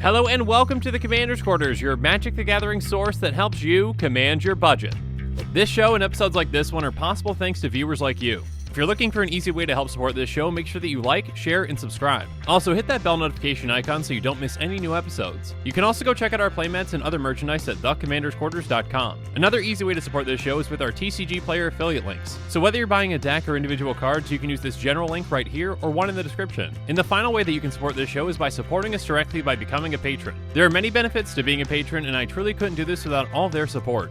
Hello and welcome to the Commander's Quarters, your Magic the Gathering source that helps you command your budget. This show and episodes like this one are possible thanks to viewers like you. If you're looking for an easy way to help support this show, make sure that you like, share, and subscribe. Also, hit that bell notification icon so you don't miss any new episodes. You can also go check out our playmats and other merchandise at thecommandersquarters.com. Another easy way to support this show is with our TCG Player affiliate links. So whether you're buying a deck or individual cards, you can use this general link right here or one in the description. And the final way that you can support this show is by supporting us directly by becoming a patron. There are many benefits to being a patron, and I truly couldn't do this without all their support.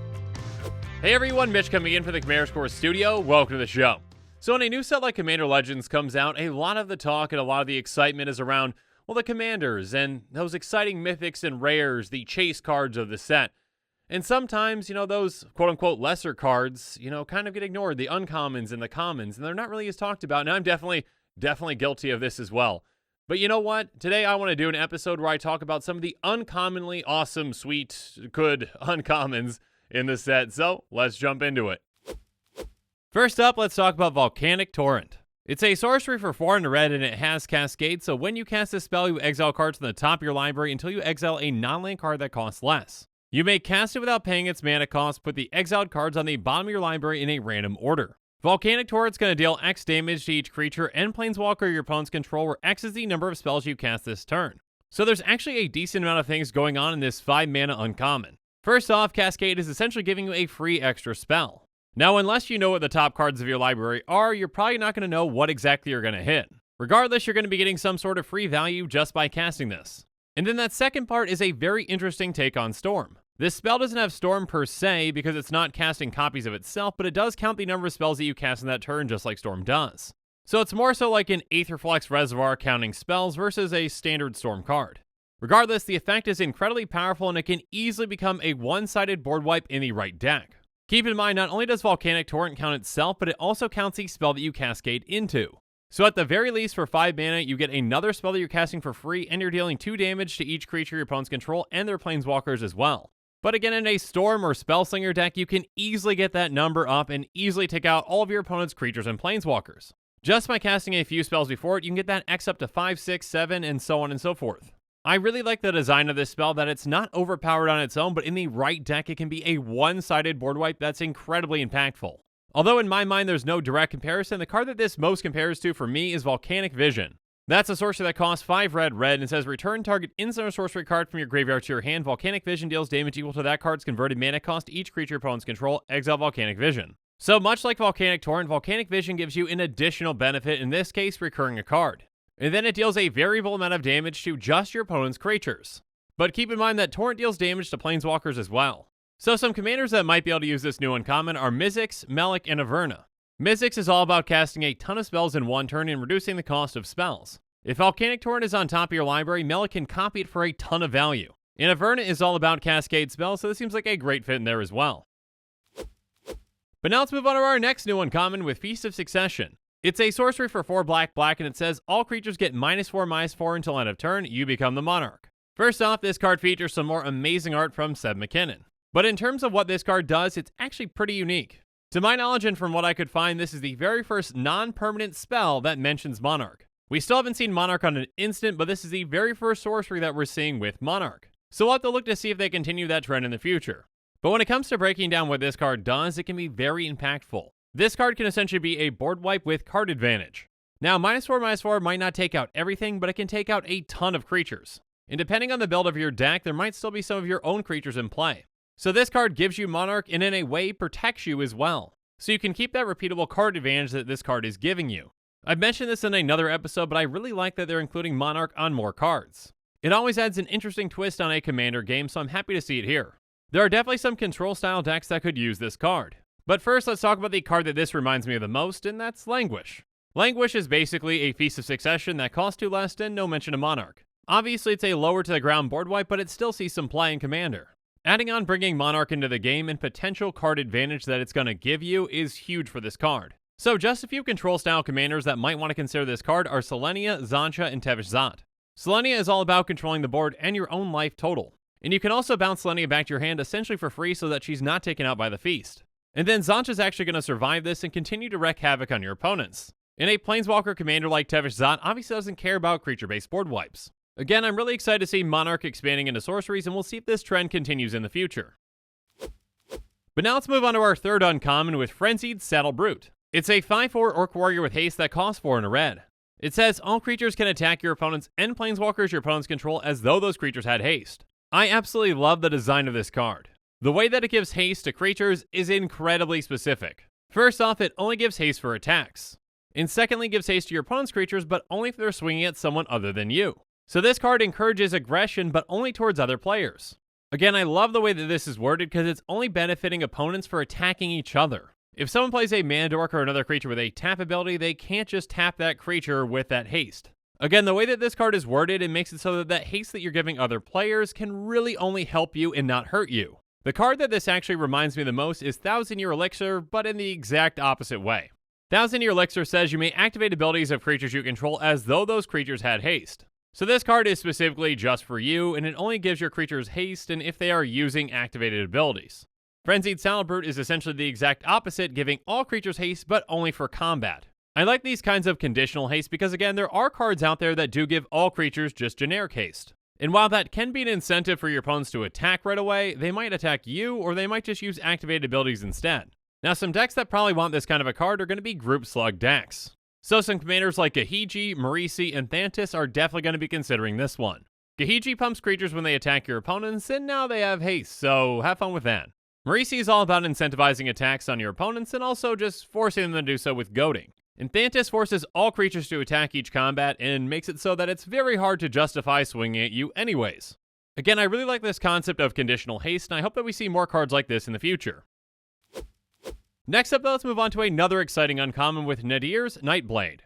Hey everyone, Mitch coming in for the Commander's Quarters studio. Welcome to the show. So when a new set like Commander Legends comes out, a lot of the talk and a lot of the excitement is around, well, the commanders and those exciting mythics and rares, the chase cards of the set. And sometimes, those quote-unquote lesser cards, kind of get ignored, the uncommons and the commons, and they're not really as talked about. And I'm definitely guilty of this as well. But you know what? Today I want to do an episode where I talk about some of the uncommonly awesome, sweet, good uncommons in the set. So let's jump into it. First up, let's talk about Volcano Torrent. It's a sorcery for 4 and a red, and it has Cascade, so when you cast this spell, you exile cards from the top of your library until you exile a non-land card that costs less. You may cast it without paying its mana cost, put the exiled cards on the bottom of your library in a random order. Volcano Torrent's going to deal X damage to each creature and planeswalker your opponent's control, where X is the number of spells you cast this turn. So there's actually a decent amount of things going on in this 5 mana uncommon. First off, Cascade is essentially giving you a free extra spell. Now, unless you know what the top cards of your library are, you're probably not going to know what exactly you're going to hit. Regardless, you're going to be getting some sort of free value just by casting this. And then that second part is a very interesting take on Storm. This spell doesn't have Storm per se because it's not casting copies of itself, but it does count the number of spells that you cast in that turn just like Storm does. So it's more so like an Aetherflux Reservoir counting spells versus a standard Storm card. Regardless, the effect is incredibly powerful and it can easily become a one-sided board wipe in the right deck. Keep in mind, not only does Volcano Torrent count itself, but it also counts each spell that you cascade into. So at the very least, for 5 mana, you get another spell that you're casting for free, and you're dealing 2 damage to each creature your opponents control and their planeswalkers as well. But again, in a Storm or Spellslinger deck, you can easily get that number up and easily take out all of your opponent's creatures and planeswalkers. Just by casting a few spells before it, you can get that X up to 5, 6, 7, and so on and so forth. I really like the design of this spell, that it's not overpowered on its own, but in the right deck, it can be a one-sided board wipe that's incredibly impactful. Although in my mind, there's no direct comparison, the card that this most compares to for me is Volcanic Vision. That's a sorcery that costs 5 red and says return target instant or sorcery card from your graveyard to your hand. Volcanic Vision deals damage equal to that card's converted mana cost to each creature your opponents control. Exile Volcanic Vision. So much like Volcano Torrent, Volcanic Vision gives you an additional benefit, in this case, recurring a card. And then it deals a variable amount of damage to just your opponent's creatures. But keep in mind that Torrent deals damage to planeswalkers as well. So some commanders that might be able to use this new uncommon are Mizzix, Melek, and Averna. Mizzix is all about casting a ton of spells in one turn and reducing the cost of spells. If Volcanic Torrent is on top of your library, Melek can copy it for a ton of value. And Averna is all about cascade spells, so this seems like a great fit in there as well. But now let's move on to our next new uncommon with Feast of Succession. It's a sorcery for 4 black, and it says all creatures get -4/-4 until end of turn, you become the monarch. First off, this card features some more amazing art from Seb McKinnon. But in terms of what this card does, it's actually pretty unique. To my knowledge and from what I could find, this is the very first non-permanent spell that mentions Monarch. We still haven't seen Monarch on an instant, but this is the very first sorcery that we're seeing with Monarch. So we'll have to look to see if they continue that trend in the future. But when it comes to breaking down what this card does, it can be very impactful. This card can essentially be a board wipe with card advantage. Now, -4/-4 might not take out everything, but it can take out a ton of creatures. And depending on the build of your deck, there might still be some of your own creatures in play. So this card gives you Monarch and in a way protects you as well. So you can keep that repeatable card advantage that this card is giving you. I've mentioned this in another episode, but I really like that they're including Monarch on more cards. It always adds an interesting twist on a commander game, so I'm happy to see it here. There are definitely some control style decks that could use this card. But first, let's talk about the card that this reminds me of the most, and that's Languish. Languish is basically a Feast of Succession that costs 2 less and no mention of Monarch. Obviously, it's a lower to the ground board wipe, but it still sees some play in Commander. Adding on bringing Monarch into the game and potential card advantage that it's going to give you is huge for this card. So just a few control style commanders that might want to consider this card are Selenia, Zancha, and Tevesh Szat. Selenia is all about controlling the board and your own life total. And you can also bounce Selenia back to your hand essentially for free so that she's not taken out by the feast. And then Zancha is actually going to survive this and continue to wreak havoc on your opponents. And a Planeswalker commander like Tevesh Zot obviously doesn't care about creature-based board wipes. Again, I'm really excited to see Monarch expanding into sorceries, and we'll see if this trend continues in the future. But now let's move on to our third uncommon with Frenzied Saddle Brute. It's a 5/4 Orc Warrior with haste that costs 4 and a red. It says all creatures can attack your opponents and planeswalkers your opponents control as though those creatures had haste. I absolutely love the design of this card. The way that it gives haste to creatures is incredibly specific. First off, it only gives haste for attacks. And secondly, gives haste to your opponent's creatures, but only if they're swinging at someone other than you. So this card encourages aggression, but only towards other players. Again, I love the way that this is worded because it's only benefiting opponents for attacking each other. If someone plays a mana dork or another creature with a tap ability, they can't just tap that creature with that haste. Again, the way that this card is worded, it makes it so that that haste that you're giving other players can really only help you and not hurt you. The card that this actually reminds me the most is 1000-Year Elixir, but in the exact opposite way. 1000-Year Elixir says you may activate abilities of creatures you control as though those creatures had haste. So this card is specifically just for you, and it only gives your creatures haste and if they are using activated abilities. Frenzied Saddle Brute is essentially the exact opposite, giving all creatures haste, but only for combat. I like these kinds of conditional haste because, again, there are cards out there that do give all creatures just generic haste. And while that can be an incentive for your opponents to attack right away, they might attack you, or they might just use activated abilities instead. Now, some decks that probably want this kind of a card are going to be Group Slug decks. So some commanders like Gahiji, Marisi, and Thantis are definitely going to be considering this one. Gahiji pumps creatures when they attack your opponents, and now they have haste, so have fun with that. Marisi is all about incentivizing attacks on your opponents and also just forcing them to do so with goading. And Thantis forces all creatures to attack each combat and makes it so that it's very hard to justify swinging at you anyways. Again, I really like this concept of conditional haste, and I hope that we see more cards like this in the future. Next up, though, let's move on to another exciting uncommon with Nadir's Nightblade.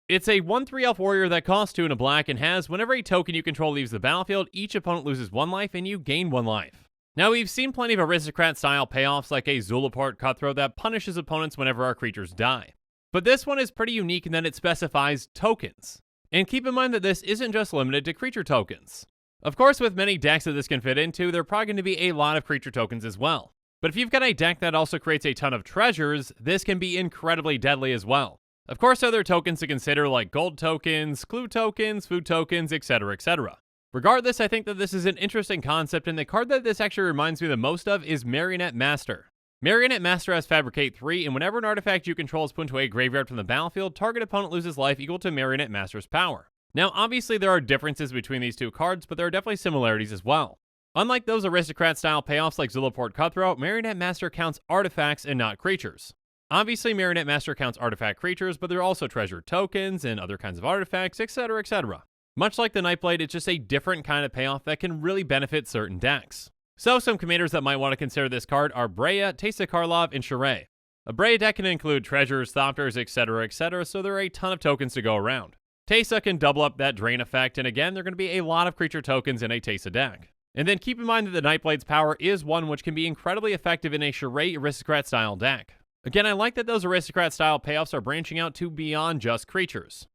It's a 1/3 elf warrior that costs 2 and a black and has, whenever a token you control leaves the battlefield, each opponent loses 1 life and you gain 1 life. Now, we've seen plenty of aristocrat-style payoffs like a Zulaport Cutthroat that punishes opponents whenever our creatures die. But this one is pretty unique in that it specifies tokens. And keep in mind that this isn't just limited to creature tokens. Of course, with many decks that this can fit into, there are probably going to be a lot of creature tokens as well. But if you've got a deck that also creates a ton of treasures, this can be incredibly deadly as well. Of course, other tokens to consider like gold tokens, clue tokens, food tokens, etc., etc. Regardless, I think that this is an interesting concept, and the card that this actually reminds me the most of is Marionette Master. Marionette Master has Fabricate 3, and whenever an artifact you control is put into a graveyard from the battlefield, target opponent loses life equal to Marionette Master's power. Now, obviously there are differences between these two cards, but there are definitely similarities as well. Unlike those aristocrat-style payoffs like Zulaport Cutthroat, Marionette Master counts artifacts and not creatures. Obviously, Marionette Master counts artifact creatures, but there are also treasure tokens and other kinds of artifacts, etc., etc. Much like the Nightblade, it's just a different kind of payoff that can really benefit certain decks. So some commanders that might want to consider this card are Breya, Teysa Karlov, and Sheree. A Breya deck can include treasures, Thopters, etc., etc., so there are a ton of tokens to go around. Teysa can double up that drain effect, and again, there are going to be a lot of creature tokens in a Teysa deck. And then keep in mind that the Nightblade's power is one which can be incredibly effective in a Sheree Aristocrat-style deck. Again, I like that those Aristocrat-style payoffs are branching out to beyond just creatures.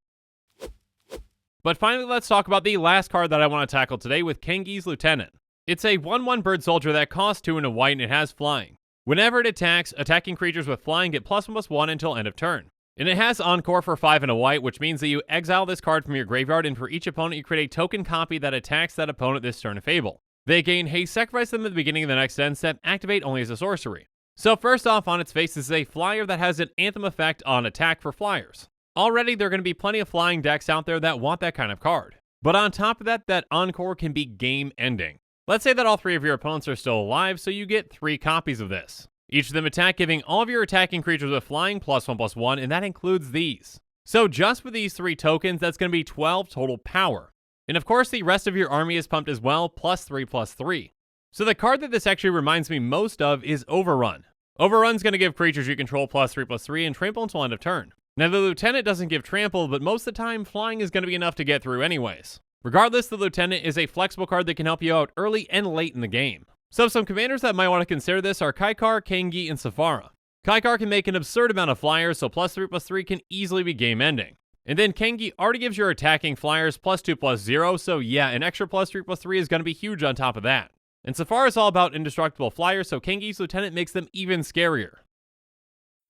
But finally, let's talk about the last card that I want to tackle today with Kangis Lieutenant. It's a 1/1 bird soldier that costs 2 and a white and it has flying. Whenever it attacks, attacking creatures with flying get +1/+1 until end of turn. And it has Encore for 5 and a white, which means that you exile this card from your graveyard, and for each opponent you create a token copy that attacks that opponent this turn of Fable. They gain haste, sacrifice them at the beginning of the next end step, activate only as a sorcery. So first off, on its face, this is a flyer that has an Anthem effect on attack for flyers. Already, there are going to be plenty of flying decks out there that want that kind of card. But on top of that, that Encore can be game-ending. Let's say that all 3 of your opponents are still alive, so you get 3 copies of this. Each of them attack, giving all of your attacking creatures with flying +1/+1, and that includes these. So just with these 3 tokens, that's going to be 12 total power. And of course, the rest of your army is pumped as well, +3/+3. So the card that this actually reminds me most of is Overrun. Overrun's going to give creatures you control +3/+3 and trample until end of turn. Now, the Lieutenant doesn't give trample, but most of the time, flying is going to be enough to get through anyways. Regardless, the Lieutenant is a flexible card that can help you out early and late in the game. So some commanders that might want to consider this are Kaikar, Kangi, and Safara. Kaikar can make an absurd amount of flyers, so +3/+3 can easily be game-ending. And then Kangi already gives your attacking flyers +2/+0, so yeah, an extra +3/+3 is going to be huge on top of that. And Safara is all about indestructible flyers, so Kangi's Lieutenant makes them even scarier.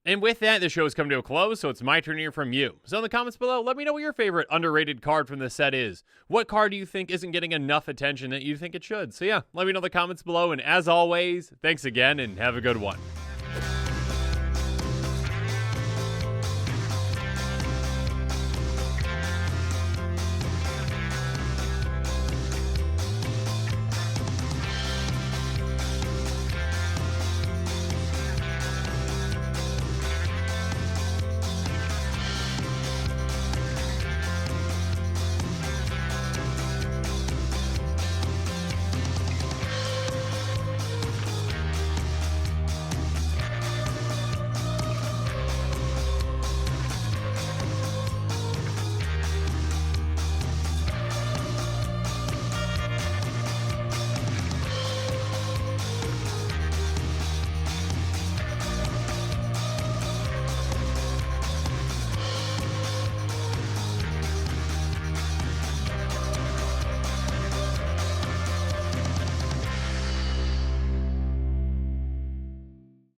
And with that, the show has come to a close, so it's my turn to hear from you. So in the comments below, let me know what your favorite underrated card from this set is. What card do you think isn't getting enough attention that you think it should? So yeah, let me know in the comments below, and as always, thanks again, and have a good one.